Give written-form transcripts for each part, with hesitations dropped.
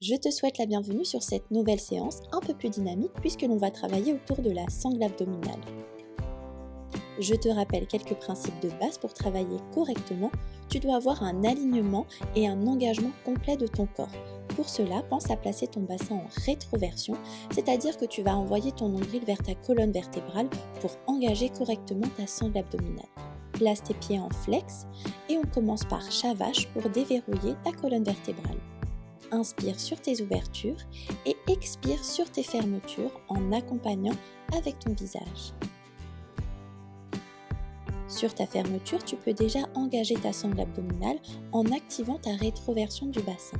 Je te souhaite la bienvenue sur cette nouvelle séance un peu plus dynamique puisque l'on va travailler autour de la sangle abdominale. Je te rappelle quelques principes de base pour travailler correctement. Tu dois avoir un alignement et un engagement complet de ton corps. Pour cela, pense à placer ton bassin en rétroversion, c'est-à-dire que tu vas envoyer ton nombril vers ta colonne vertébrale pour engager correctement ta sangle abdominale. Place tes pieds en flex et on commence par chat vache pour déverrouiller ta colonne vertébrale. Inspire sur tes ouvertures et expire sur tes fermetures en accompagnant avec ton visage. Sur ta fermeture, tu peux déjà engager ta sangle abdominale en activant ta rétroversion du bassin.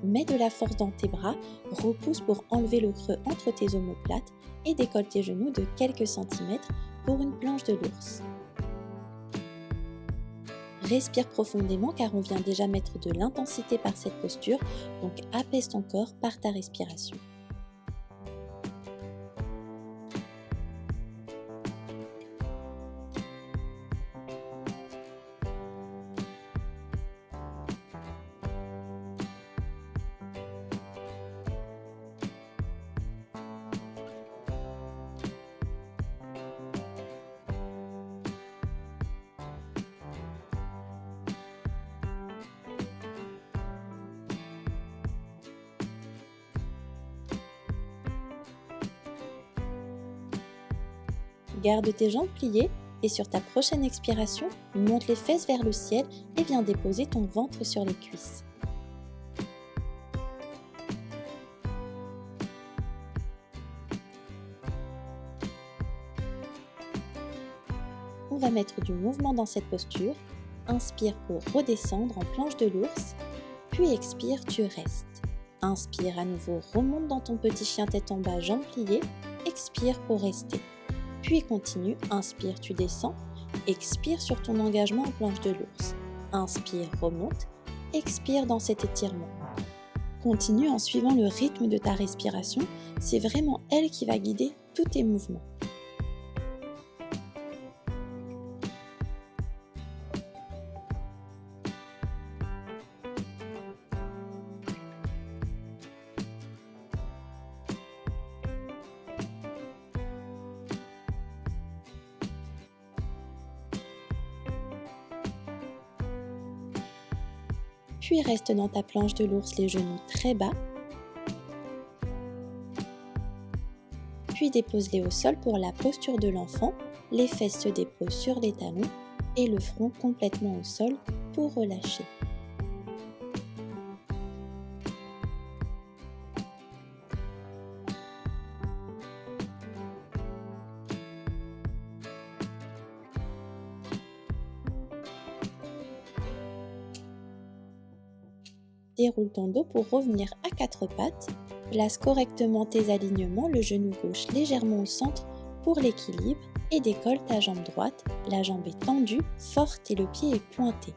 Mets de la force dans tes bras, repousse pour enlever le creux entre tes omoplates et décolle tes genoux de quelques centimètres pour une planche de l'ours. Respire profondément car on vient déjà mettre de l'intensité par cette posture, donc apaise ton corps par ta respiration. Garde tes jambes pliées et sur ta prochaine expiration, monte les fesses vers le ciel et viens déposer ton ventre sur les cuisses. On va mettre du mouvement dans cette posture. Inspire pour redescendre en planche de l'ours, puis expire, tu restes. Inspire à nouveau, remonte dans ton petit chien tête en bas, jambes pliées, expire pour rester. Puis continue, inspire, tu descends, expire sur ton engagement en planche de l'ours. Inspire, remonte, expire dans cet étirement. Continue en suivant le rythme de ta respiration, c'est vraiment elle qui va guider tous tes mouvements. Puis reste dans ta planche de l'ours les genoux très bas. Puis dépose-les au sol pour la posture de l'enfant. Les fesses se déposent sur les talons et le front complètement au sol pour relâcher. Déroule ton dos pour revenir à quatre pattes. Place correctement tes alignements, le genou gauche légèrement au centre pour l'équilibre et décolle ta jambe droite. La jambe est tendue, forte et le pied est pointé.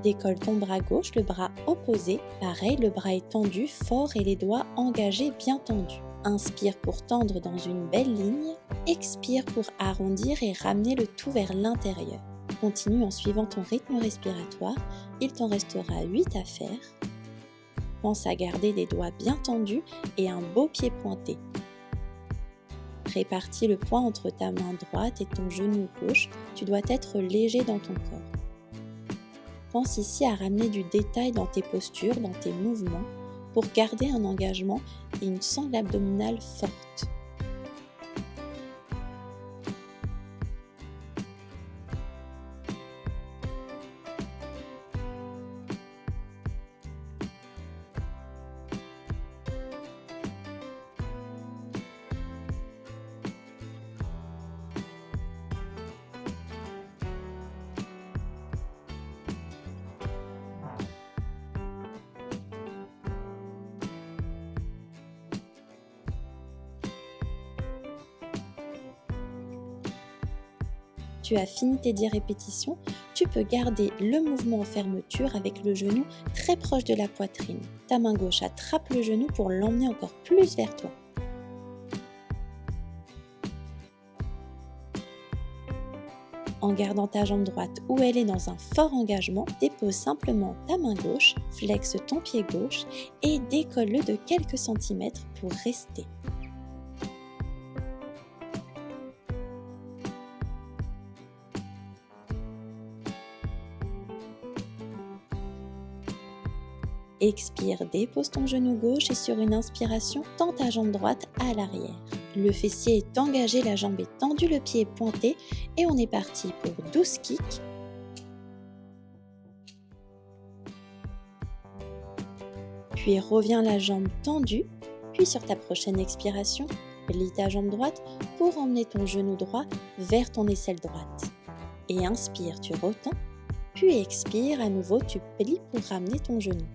Décolle ton bras gauche, le bras opposé. Pareil, le bras est tendu, fort et les doigts engagés, bien tendus. Inspire pour tendre dans une belle ligne. Expire pour arrondir et ramener le tout vers l'intérieur. Continue en suivant ton rythme respiratoire. Il t'en restera 8 à faire. Pense à garder les doigts bien tendus et un beau pied pointé. Répartis le poids entre ta main droite et ton genou gauche. Tu dois être léger dans ton corps. Pense ici à ramener du détail dans tes postures, dans tes mouvements, pour garder un engagement et une sangle abdominale forte. Tu as fini tes 10 répétitions, tu peux garder le mouvement en fermeture avec le genou très proche de la poitrine. Ta main gauche attrape le genou pour l'emmener encore plus vers toi. En gardant ta jambe droite où elle est dans un fort engagement, dépose simplement ta main gauche, flexe ton pied gauche et décolle-le de quelques centimètres pour rester. Expire, dépose ton genou gauche et sur une inspiration, tends ta jambe droite à l'arrière. Le fessier est engagé, la jambe est tendue, le pied est pointé et on est parti pour 12 kicks. Puis reviens la jambe tendue, puis sur ta prochaine expiration, plie ta jambe droite pour emmener ton genou droit vers ton aisselle droite. Et inspire, tu retends, puis expire, à nouveau tu plies pour ramener ton genou.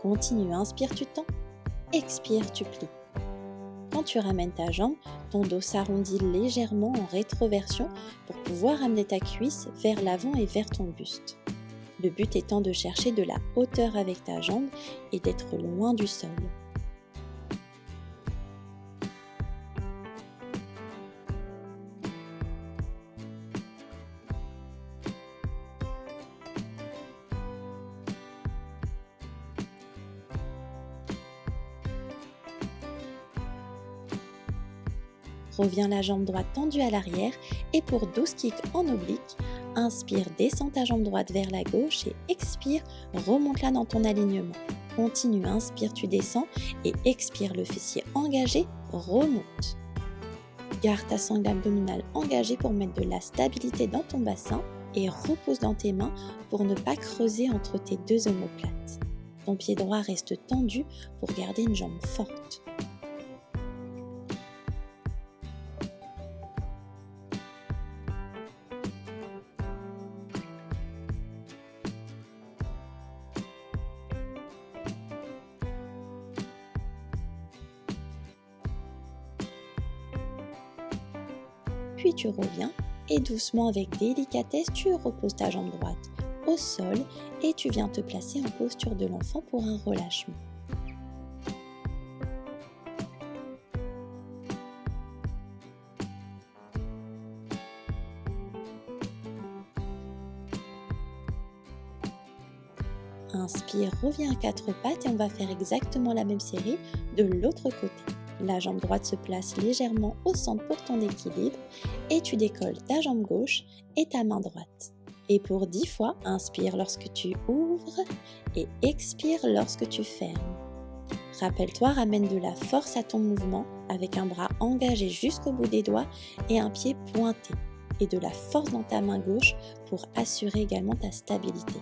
Continue, inspire, tu tends, expire, tu plies. Quand tu ramènes ta jambe, ton dos s'arrondit légèrement en rétroversion pour pouvoir amener ta cuisse vers l'avant et vers ton buste. Le but étant de chercher de la hauteur avec ta jambe et d'être loin du sol. Reviens la jambe droite tendue à l'arrière et pour 12 kicks en oblique, inspire, descends ta jambe droite vers la gauche et expire, remonte-la dans ton alignement. Continue, inspire, tu descends et expire, le fessier engagé, remonte. Garde ta sangle abdominale engagée pour mettre de la stabilité dans ton bassin et repose dans tes mains pour ne pas creuser entre tes deux omoplates. Ton pied droit reste tendu pour garder une jambe forte. Puis tu reviens et doucement avec délicatesse, tu reposes ta jambe droite au sol et tu viens te placer en posture de l'enfant pour un relâchement. Inspire, reviens à quatre pattes et on va faire exactement la même série de l'autre côté. La jambe droite se place légèrement au centre pour ton équilibre et tu décolles ta jambe gauche et ta main droite. Et pour 10 fois, inspire lorsque tu ouvres et expire lorsque tu fermes. Rappelle-toi, ramène de la force à ton mouvement avec un bras engagé jusqu'au bout des doigts et un pied pointé. Et de la force dans ta main gauche pour assurer également ta stabilité.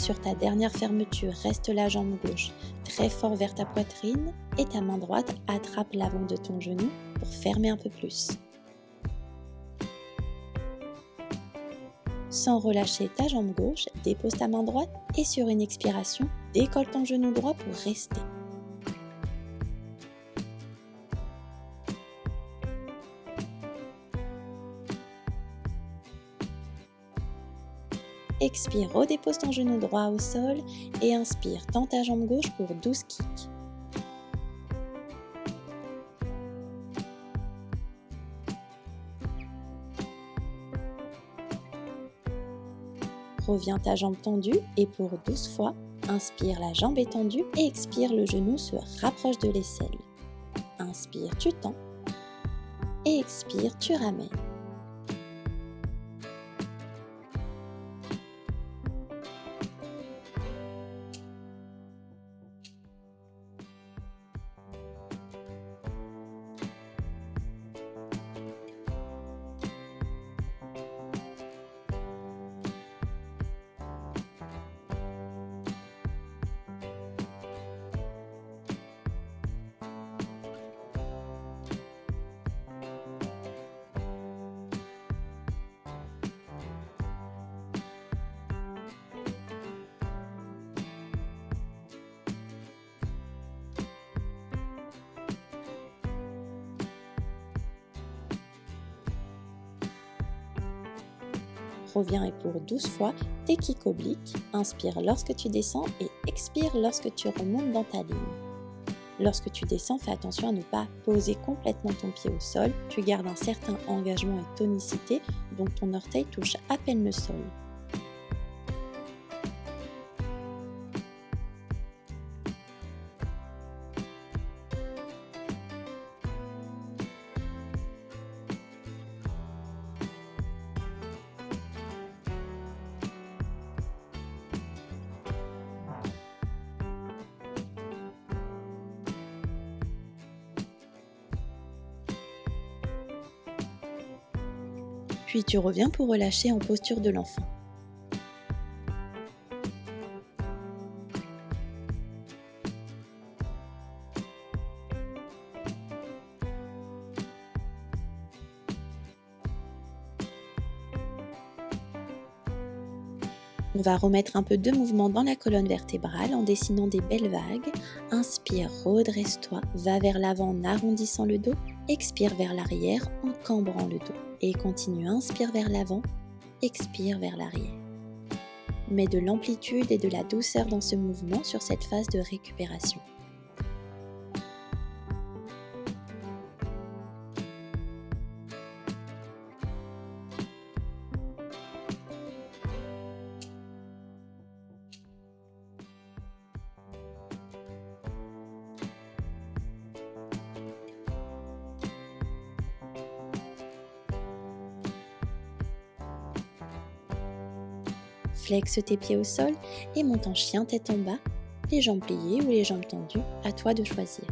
Sur ta dernière fermeture, reste la jambe gauche très fort vers ta poitrine et ta main droite attrape l'avant de ton genou pour fermer un peu plus. Sans relâcher ta jambe gauche, dépose ta main droite et sur une expiration, décolle ton genou droit pour rester. Expire, redépose ton genou droit au sol et inspire, tends ta jambe gauche pour 12 kicks. Reviens ta jambe tendue et pour 12 fois, inspire, la jambe est tendue et expire, le genou se rapproche de l'aisselle. Inspire, tu tends et expire, tu ramènes. Reviens et pour 12 fois, tes kicks obliques, inspire lorsque tu descends et expire lorsque tu remontes dans ta ligne. Lorsque tu descends, fais attention à ne pas poser complètement ton pied au sol, tu gardes un certain engagement et tonicité, donc ton orteil touche à peine le sol. Puis tu reviens pour relâcher en posture de l'enfant. On va remettre un peu de mouvement dans la colonne vertébrale en dessinant des belles vagues. Inspire, redresse-toi, va vers l'avant en arrondissant le dos. Expire vers l'arrière en cambrant le dos. Et continue, inspire vers l'avant, expire vers l'arrière. Mets de l'amplitude et de la douceur dans ce mouvement sur cette phase de récupération. Flexe tes pieds au sol et monte en chien tête en bas, les jambes pliées ou les jambes tendues, à toi de choisir.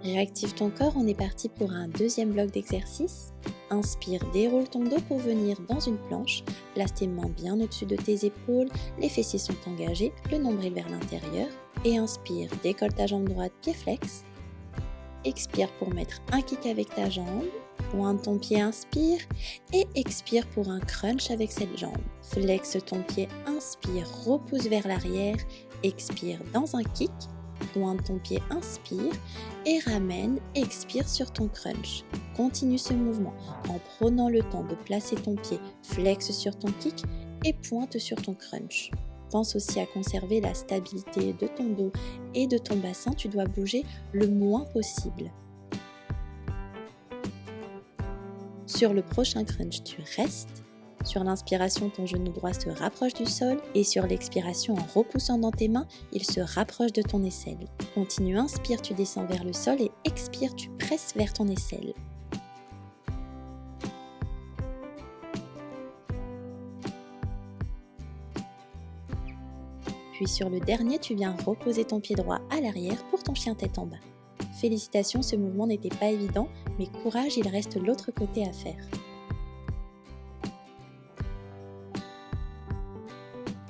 Réactive ton corps, on est parti pour un deuxième bloc d'exercice. Inspire, déroule ton dos pour venir dans une planche. Place tes mains bien au-dessus de tes épaules, les fessiers sont engagés, le nombril vers l'intérieur. Et inspire, décolle ta jambe droite, pied flex. Expire pour mettre un kick avec ta jambe. Pointe ton pied, inspire. Et expire pour un crunch avec cette jambe. Flexe ton pied, inspire, repousse vers l'arrière. Expire dans un kick. Pointe ton pied, inspire et ramène, expire sur ton crunch. Continue ce mouvement en prenant le temps de placer ton pied, flex sur ton kick et pointe sur ton crunch. Pense aussi à conserver la stabilité de ton dos et de ton bassin, tu dois bouger le moins possible. Sur le prochain crunch, tu restes. Sur l'inspiration, ton genou droit se rapproche du sol et sur l'expiration, en repoussant dans tes mains, il se rapproche de ton aisselle. Continue, inspire, tu descends vers le sol et expire, tu presses vers ton aisselle. Puis sur le dernier, tu viens reposer ton pied droit à l'arrière pour ton chien tête en bas. Félicitations, ce mouvement n'était pas évident, mais courage, il reste l'autre côté à faire.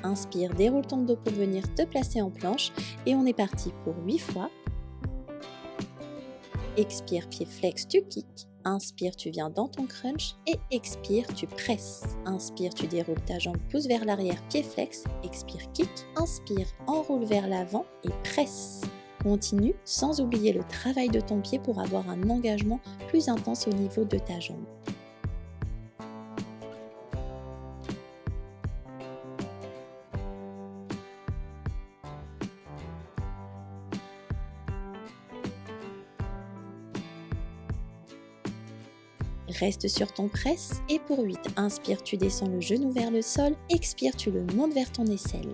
Inspire, déroule ton dos pour venir te placer en planche et on est parti pour 8 fois. Expire, pied flex, tu kicks. Inspire, tu viens dans ton crunch et expire, tu presses. Inspire, tu déroules ta jambe, pousse vers l'arrière, pied flex. Expire, kick. Inspire, enroule vers l'avant et presse. Continue sans oublier le travail de ton pied pour avoir un engagement plus intense au niveau de ta jambe. Reste sur ton press et pour 8, inspire, tu descends le genou vers le sol, expire, tu le montes vers ton aisselle.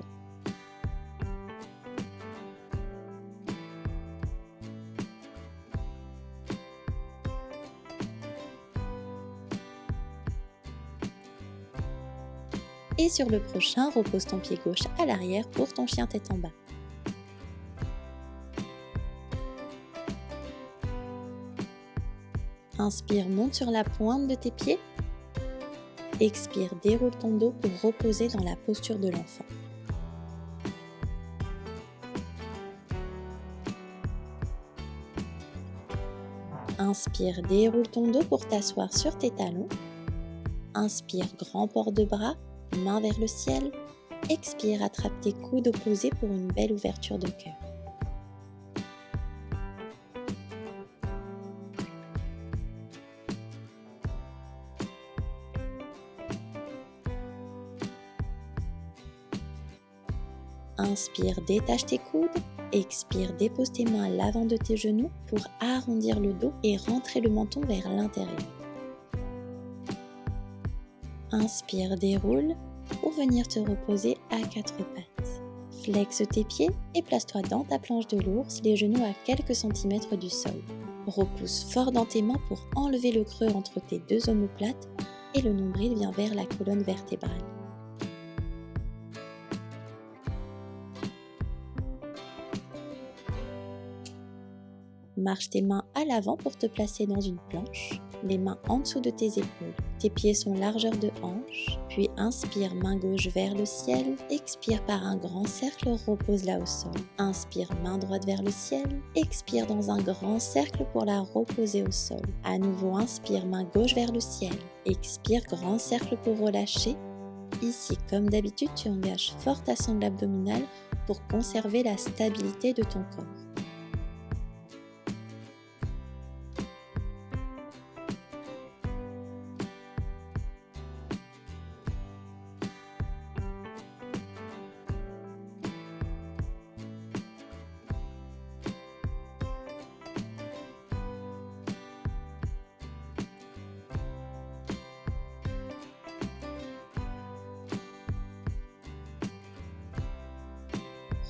Et sur le prochain, repose ton pied gauche à l'arrière pour ton chien tête en bas. Inspire, monte sur la pointe de tes pieds. Expire, déroule ton dos pour reposer dans la posture de l'enfant. Inspire, déroule ton dos pour t'asseoir sur tes talons. Inspire, grand port de bras, main vers le ciel. Expire, attrape tes coudes opposés pour une belle ouverture de cœur. Inspire, détache tes coudes. Expire, dépose tes mains à l'avant de tes genoux pour arrondir le dos et rentrer le menton vers l'intérieur. Inspire, déroule pour venir te reposer à quatre pattes. Flexe tes pieds et place-toi dans ta planche de l'ours, les genoux à quelques centimètres du sol. Repousse fort dans tes mains pour enlever le creux entre tes deux omoplates et le nombril vient vers la colonne vertébrale. Marche tes mains à l'avant pour te placer dans une planche, les mains en dessous de tes épaules. Tes pieds sont largeur de hanche, puis inspire main gauche vers le ciel, expire par un grand cercle, repose-la au sol. Inspire main droite vers le ciel, expire dans un grand cercle pour la reposer au sol. À nouveau inspire main gauche vers le ciel, expire grand cercle pour relâcher. Ici, comme d'habitude, tu engages fort ta sangle abdominale pour conserver la stabilité de ton corps.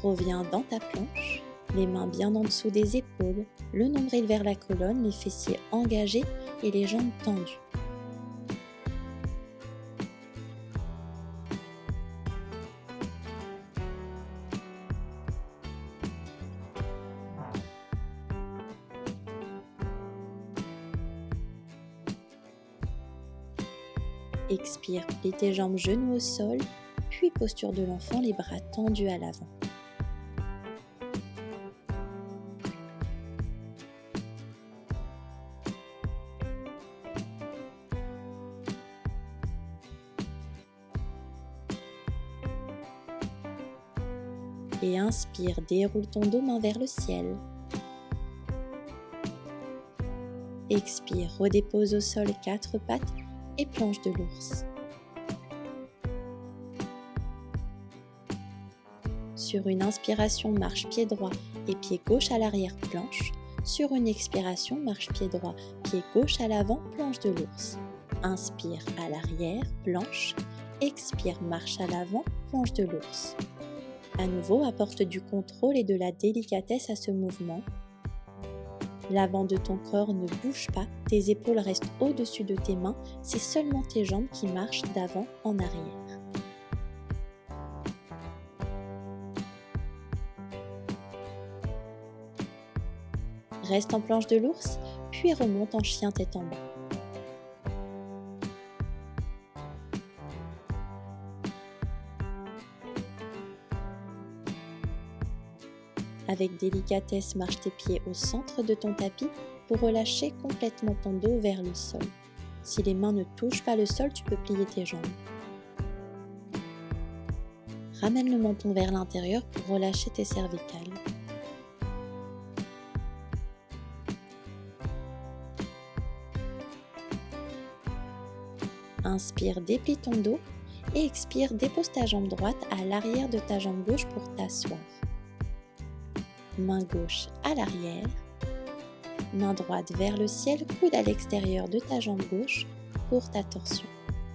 Reviens dans ta planche, les mains bien en dessous des épaules, le nombril vers la colonne, les fessiers engagés et les jambes tendues. Expire, plie tes jambes genoux au sol, puis posture de l'enfant, les bras tendus à l'avant. Et inspire, déroule ton dos, main vers le ciel. Expire, redépose au sol quatre pattes et planche de l'ours. Sur une inspiration, marche pied droit et pied gauche à l'arrière, planche. Sur une expiration, marche pied droit, pied gauche à l'avant, planche de l'ours. Inspire à l'arrière, planche. Expire, marche à l'avant, planche de l'ours. À nouveau, apporte du contrôle et de la délicatesse à ce mouvement. L'avant de ton corps ne bouge pas, tes épaules restent au-dessus de tes mains, c'est seulement tes jambes qui marchent d'avant en arrière. Reste en planche de l'ours, puis remonte en chien tête en bas. Avec délicatesse, marche tes pieds au centre de ton tapis pour relâcher complètement ton dos vers le sol. Si les mains ne touchent pas le sol, tu peux plier tes jambes. Ramène le menton vers l'intérieur pour relâcher tes cervicales. Inspire, déplie ton dos et expire, dépose ta jambe droite à l'arrière de ta jambe gauche pour t'asseoir. Main gauche à l'arrière, main droite vers le ciel, coude à l'extérieur de ta jambe gauche pour ta torsion.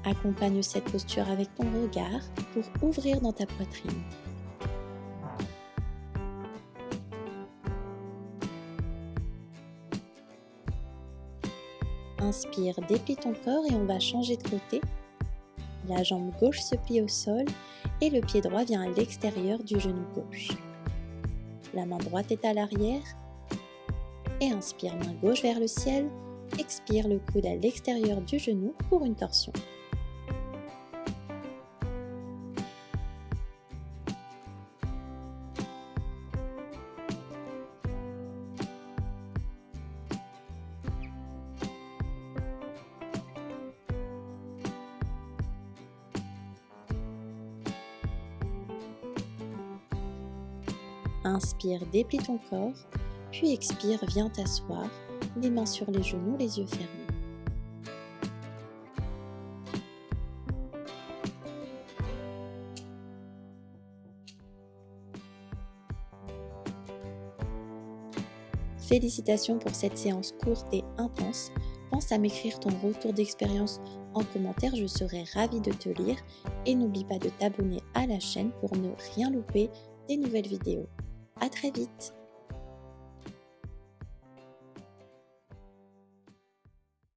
Accompagne cette posture avec ton regard pour ouvrir dans ta poitrine. Inspire, déplie ton corps et on va changer de côté. La jambe gauche se plie au sol et le pied droit vient à l'extérieur du genou gauche. La main droite est à l'arrière et inspire, main gauche vers le ciel, expire, le coude à l'extérieur du genou pour une torsion. Inspire, déplie ton corps, puis expire, viens t'asseoir, les mains sur les genoux, les yeux fermés. Félicitations pour cette séance courte et intense. Pense à m'écrire ton retour d'expérience en commentaire, je serai ravie de te lire. Et n'oublie pas de t'abonner à la chaîne pour ne rien louper des nouvelles vidéos. À très vite!